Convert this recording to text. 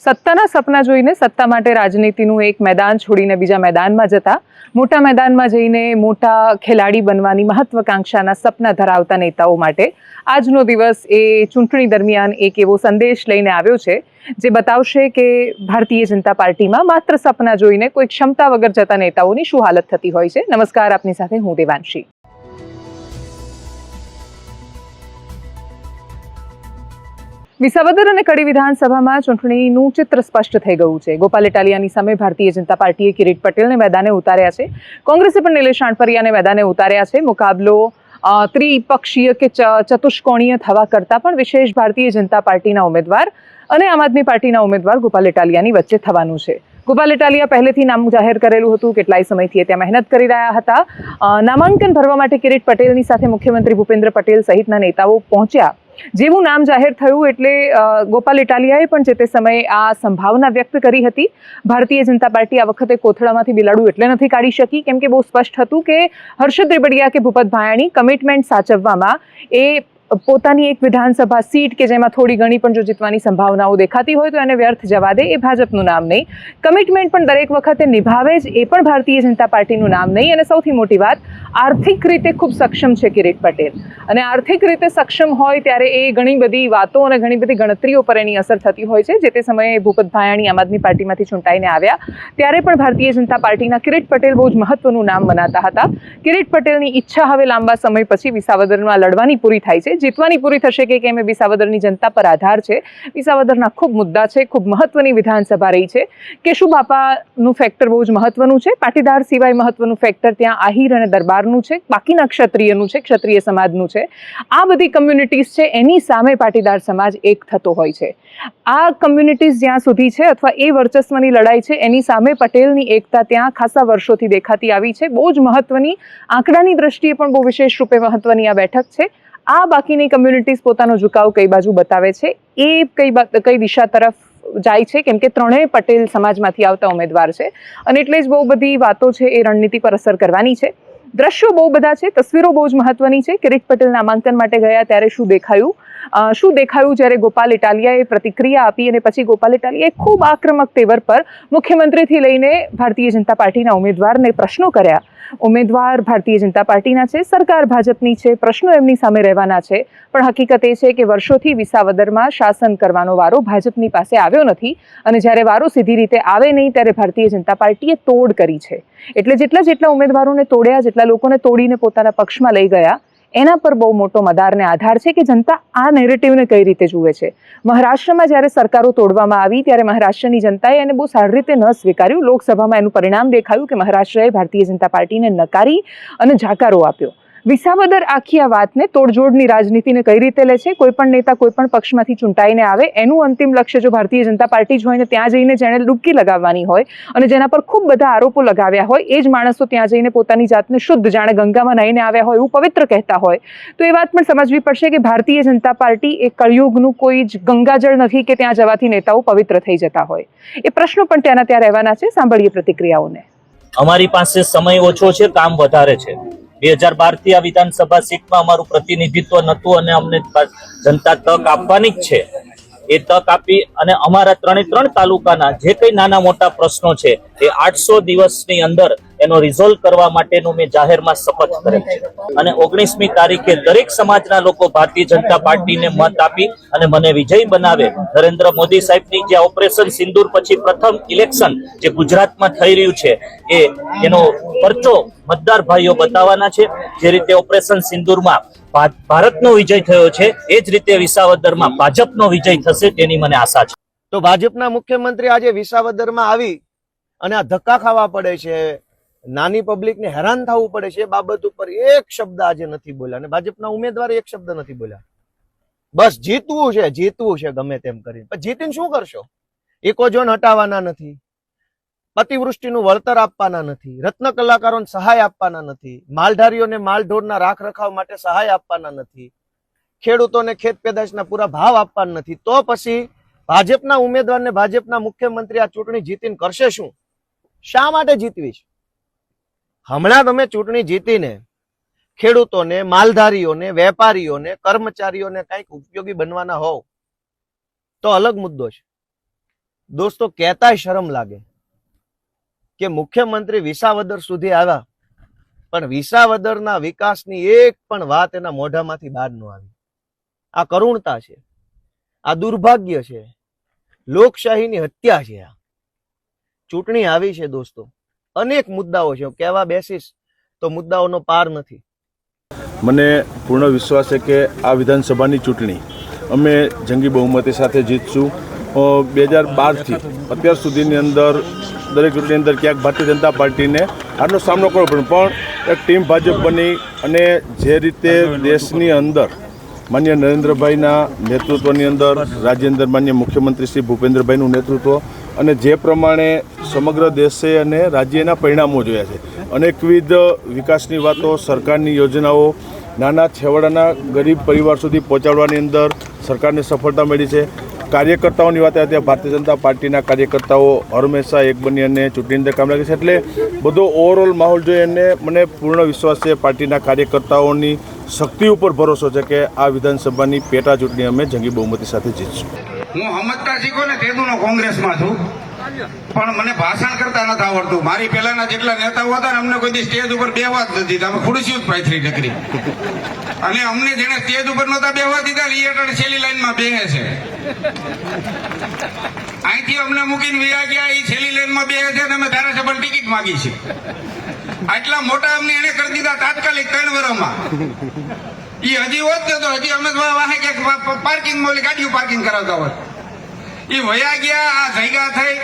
સત્તાના સપના જોઈને સત્તા માટે રાજનીતિનું એક મેદાન છોડીને બીજા મેદાનમાં જતા, મોટા મેદાનમાં જઈને મોટા ખેલાડી બનવાની મહત્વાકાંક્ષાના સપના ધરાવતા નેતાઓ માટે આજનો દિવસ એ ચૂંટણી દરમિયાન એક એવો સંદેશ લઈને આવ્યો છે જે બતાવશે કે ભારતીય જનતા પાર્ટીમાં માત્ર સપના જોઈને કોઈ ક્ષમતા વગર જતા નેતાઓની શું હાલત થતી હોય છે। નમસ્કાર, આપની સાથે હું દેવાંશી। વિસાવદર અને કડી વિધાનસભામાં ચૂંટણીનું ચિત્ર સ્પષ્ટ થઈ ગયું છે। ગોપાલ ઇટાલિયાની સામે ભારતીય જનતા પાર્ટીએ કિરીટ પટેલને મેદાને ઉતાર્યા છે। કોંગ્રેસે પણ નિલેશ આણપરિયાને મેદાને ઉતાર્યા છે। મુકાબલો ત્રિપક્ષીય કે ચતુષ્કોણીય થવા કરતાં પણ વિશેષ ભારતીય જનતા પાર્ટીના ઉમેદવાર અને આમ આદમી પાર્ટીના ઉમેદવાર ગોપાલ ઇટાલિયાની વચ્ચે થવાનું છે। ગોપાલ ઇટાલિયા પહેલેથી નામ જાહેર કરેલું હતું, કેટલાય સમયથી ત્યાં મહેનત કરી રહ્યા હતા। નામાંકન ભરવા માટે કિરીટ પટેલની સાથે મુખ્યમંત્રી ભૂપેન્દ્ર પટેલ સહિતના નેતાઓ પહોંચ્યા। જેવું નામ જાહેર થયું એટલે ગોપાલ ઇટાલિયાએ પણ જે તે સમયે આ સંભાવના વ્યક્ત કરી હતી। ભારતીય જનતા પાર્ટી આ વખતે કોથળામાંથી બિલાડું એટલે નથી કાઢી શકી કેમ કે બહુ સ્પષ્ટ હતું કે હર્ષદ રેબડિયા કે ભૂપત ભાયાણી કમિટમેન્ટ સાચવવામાં એ પોતાની એક વિધાનસભા સીટ કે જેમાં થોડી ઘણી પણ જો જીતવાની સંભાવનાઓ દેખાતી હોય તો એને વ્યર્થ જવા દે, એ ભાજપનું નામ નહીં। કમિટમેન્ટ પણ દરેક વખતે નિભાવે જ, એ પણ ભારતીય જનતા પાર્ટીનું નામ નહીં। અને સૌથી મોટી વાત, આર્થિક રીતે ખૂબ સક્ષમ છે કિરીટ પટેલ, અને આર્થિક રીતે સક્ષમ હોય ત્યારે એ ઘણી બધી વાતો અને ઘણી બધી ગણતરીઓ પર એની અસર થતી હોય છે। જે તે સમયે ભૂપત ભાયાણી આમ આદમી પાર્ટીમાંથી ચૂંટાઈને આવ્યા ત્યારે પણ ભારતીય જનતા પાર્ટીના કિરીટ પટેલ બહુ જ મહત્વનું નામ મનાતા હતા। કિરીટ પટેલની ઈચ્છા હવે લાંબા સમય પછી વિસાવદરમાં લડવાની પૂરી થાય છે। જીતવાની પૂરી થશે કે કેમ એ વિસાવદરની જનતા પર આધાર છે। વિસાવદરના ખૂબ મુદ્દા છે, ખૂબ મહત્વની વિધાનસભા રહી છે। કેશુ બાપાનું ફેક્ટર બહુ જ મહત્વનું છે। પાટીદાર સિવાય મહત્વનું ફેક્ટર ત્યાં આહિર અને દરબારનું છે, બાકીના ક્ષત્રિયનું છે, ક્ષત્રિય સમાજનું છે। આ બધી કમ્યુનિટીઝ છે, એની સામે પાટીદાર સમાજ એક થતો હોય છે। આ કમ્યુનિટીઝ જ્યાં સુધી છે અથવા એ વર્ચસ્વની લડાઈ છે એની સામે પટેલની એકતા ત્યાં ખાસા વર્ષોથી દેખાતી આવી છે। બહુ જ મહત્વની, આંકડાની દ્રષ્ટિએ પણ બહુ વિશેષ રૂપે મહત્વની આ બેઠક છે। આ બાકીની કમ્યુનિટીઝ પોતાનો ઝુકાવ કઈ બાજુ બતાવે છે, એ કઈ દિશા તરફ જાય છે, કેમ કે ત્રણેય પટેલ સમાજમાંથી આવતા ઉમેદવાર છે અને એટલે જ બહુ બધી વાતો છે એ રણનીતિ પર અસર કરવાની છે। દ્રશ્યો બહુ બધા છે, તસવીરો બહુ જ મહત્વની છે। કિરીટ પટેલ નામાંકન માટે ગયા ત્યારે શું દેખાયું જ્યારે ગોપાલ ઇટાલિયાએ પ્રતિક્રિયા આપી અને પછી ગોપાલ ઇટાલિયાએ ખૂબ આક્રમક તેવર પર મુખ્યમંત્રીથી લઈને ભારતીય જનતા પાર્ટીના ઉમેદવારને પ્રશ્નો કર્યા। ઉમેદવાર ભારતીય જનતા પાર્ટીના છે, સરકાર ભાજપની છે, પ્રશ્નો એમની સામે રહેવાના છે, પણ હકીકત એ છે કે વર્ષોથી વિસાવદરમાં શાસન કરવાનો વારો ભાજપની પાસે આવ્યો નથી અને જ્યારે વારો સીધી રીતે આવે નહીં ત્યારે ભારતીય જનતા પાર્ટીએ તોડ કરી છે। એટલે જેટલા ઉમેદવારોને તોડ્યા, જેટલા લોકોને તોડીને પોતાના પક્ષમાં લઈ ગયા, એના પર બહુ મોટો મદારને આધાર છે કે જનતા આ નેરેટિવને કઈ રીતે જુએ છે। મહારાષ્ટ્રમાં જ્યારે સરકારો તોડવામાં આવી ત્યારે મહારાષ્ટ્રની જનતાએ એને બહુ સારી રીતે ન સ્વીકાર્યું। લોકસભામાં એનું પરિણામ દેખાયું કે મહારાષ્ટ્રએ ભારતીય જનતા પાર્ટીને નકારી અને જાકારો આપ્યો। વિસાવદર આખી આ વાતને, તોડજોડની રાજનીતિને કઈ રીતે લે છે, કોઈ પણ નેતા કોઈ પણ પક્ષમાંથી ચૂંટાઈને આવે એનું અંતિમ લક્ષ્ય જો ભારતીય જનતા પાર્ટી જ હોય ને ત્યાં જઈને જેણે ડૂબકી લગાવવાની હોય અને જેના પર ખૂબ બધા આરોપો લગાવ્યા હોય એ જ માણસો ત્યાં જઈને પોતાની જાતને શુદ્ધ જાણે ગંગામાં નાહીને આવ્યા હોય એવું પવિત્ર કહેતા હોય તો એ વાત પણ સમજવી પડશે કે ભારતીય જનતા પાર્ટી એ કળિયુગનું કોઈ જ ગંગાજળ નથી કે ત્યાં જવાથી નેતાઓ પવિત્ર થઈ જતા હોય। એ પ્રશ્નો પણ ત્યાંના ત્યાં રહેવાના છે। સાંભળીએ પ્રતિક્રિયાઓને। અમારી પાસે સમય ઓછો છે, કામ વધારે છે। 2012 થી આ વિધાનસભા સીટમાં અમારું પ્રતિનિધિત્વ નહોતું અને અમને જનતા તક આપવાની જ છે। એ તક આપી અને અમારા 3 તાલુકાના જે કઈ નાના મોટા પ્રશ્નો છે એ 800 દિવસની અંદર એનો રિઝોલ્વ કરવા માટેનું મેં જાહેરમાં શપથ કરેલ છે અને 19મી તારીખે દરેક સમાજના લોકો ભારતીય જનતા પાર્ટીને મત આપી અને મને વિજય બનાવે। નરેન્દ્ર મોદી સાહેબની જે ઓપરેશન સિંદૂર પછી પ્રથમ ઇલેક્શન જે ગુજરાતમાં થઈ રહ્યું છે એનો પરચો મતદાર ભાઈઓ બતાવવાના છે। જે રીતે ઓપરેશન સિંદૂરમાં ભારતનો વિજય થયો છે એ જ રીતે વિસાવદરમાં ભાજપનો વિજય થશે તેની મને આશા છે। તો ભાજપના મુખ્યમંત્રી આજે વિસાવદરમાં આવી અને આ ધક્કા ખાવા પડે છે, નાની પબ્લિકને હેરાન થવું પડે છે, એ બાબત ઉપર એક શબ્દ આજે નથી બોલ્યા અને ભાજપના ઉમેદવારે એક શબ્દ નથી બોલ્યા। બસ જીતવું છે ગમે તેમ કરીને, પણ જીતીને શું કરશો? ઇકોઝોન હટાવવાના નથી, અતિવૃષ્ટિનું વળતર આપવાના નથી, રત્ન કલાકારોને સહાય આપવાના નથી, માલધારીઓને માલઢોરના રાખ રખાવ માટે સહાય આપવાના નથી, ખેડૂતોને ખેત પેદાશના પૂરા ભાવ આપવાના નથી, તો પછી ભાજપના ઉમેદવારને ભાજપના મુખ્યમંત્રી આ ચૂંટણી જીતીને કરશે શું? શા માટે જીતવી છે? હમણાં તમે ચૂંટણી જીતીને ખેડૂતોને, માલધારીઓને, વેપારીઓને, કર્મચારીઓને કંઈક ઉપયોગી બનવાના હોવ તો અલગ મુદ્દો છે। દોસ્તો કહેતાય શરમ લાગે કે મુખ્યમંત્રી વિસાવદર સુધી આવ્યા પણ વિસાવદરના વિકાસની એક પણ વાત એના મોઢામાંથી બહાર ન આવી. આ કરુણતા છે, આ દુર્ભાગ્ય છે, લોકશાહીની હત્યા છે. આ ચૂંટણી આવી છે દોસ્તો, અનેક મુદ્દાઓ છે, કહેવા બેસીશ તો મુદ્દાઓનો પાર નથી. મને પૂર્ણ વિશ્વાસ છે કે આ વિધાનસભાની ચૂંટણી અમે જંગી બહુમતી સાથે જીતશું. 2012થી અત્યાર સુધીની અંદર દરેક ચૂંટણીની અંદર ક્યાંક ભારતીય જનતા પાર્ટીને આનો સામનો કરવો પડે, પણ એક ટીમ ભાજપ બની અને જે રીતે દેશની અંદર માન્ય નરેન્દ્રભાઈના નેતૃત્વની અંદર રાજ્યની અંદર માન્ય મુખ્યમંત્રી શ્રી ભૂપેન્દ્રભાઈનું નેતૃત્વ અને જે પ્રમાણે સમગ્ર દેશે અને રાજ્યના પરિણામો જોયા છે, અનેકવિધ વિકાસની વાતો, સરકારની યોજનાઓ નાના છેવાડાના ગરીબ પરિવાર સુધી પહોંચાડવાની અંદર સરકારને સફળતા મળી છે. કાર્યકર્તાઓની વાત ત્યાં ભારતીય જનતા પાર્ટીના કાર્યકર્તાઓ હંમેશા એક બની અને ચૂંટણીની અંદર કામ લાગે છે. એટલે બધો ઓવરઓલ માહોલ જોઈએ અને મને પૂર્ણ વિશ્વાસ છે પાર્ટીના કાર્યકર્તાઓની શક્તિ ઉપર ભરોસો છે કે આ વિધાનસભાની પેટા ચૂંટણી અમે જંગી બહુમતી સાથે જીતશું. હું સમજતા શીખો ને તેદુનો કોંગ્રેસમાં છું, પણ મને ભાષણ કરતા નથી આવડતું. મારી પહેલાના જેટલા નેતાઓ હતા ને અમને કોઈ દી સ્ટેજ ઉપર બેહવા જ નથી, અમે ખુરશી જ પાથરી નકરી. અને અમને જેને સ્ટેજ ઉપર નહોતા બેહવા દીધા એ અટણ છેલ્લી લાઈનમાં બેહે છે. અહીંથી અમને મૂકીને વિયા ગયા, એ છેલ્લી લાઈનમાં બેહે છે અને અમે ધારાસભાની ટિકિટ માંગી છે. આટલા મોટા અમને એને કરી દીધા તાત્કાલિક 3 વર્ષમાં. એ હજી હોત ને તો હજી અમે વાહે ક્યાંક પાર્કિંગ ગાડીઓ પાર્કિંગ કરાવતા હોત. એ વયા ગયા, આ જગ્યા થઈ